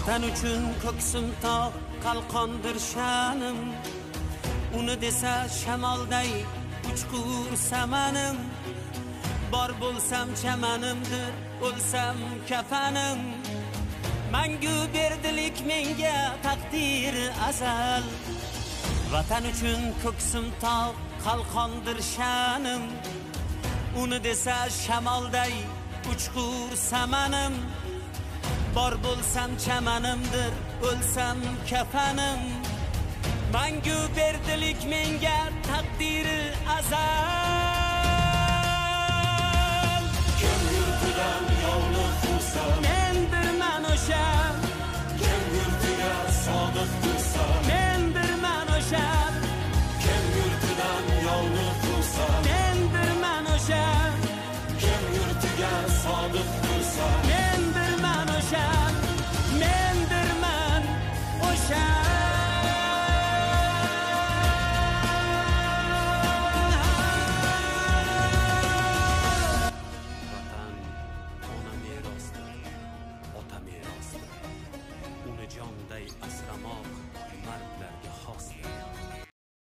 Vatan uchun ko'ksim tog' qalqondir sha'nim, uni desa shamolday uchqur samanim. Bor bo'lsam chamanimdir, o'lsam kafanim. Mangu berdilik menga taqdir azal. Vatan uchun ko'ksim tog' qalqondir sha'nim, uni desa shamolday uchqur samanim. Bor bo'lsam chamanimdir, o'lsam kafanim. Mangu berdilik menga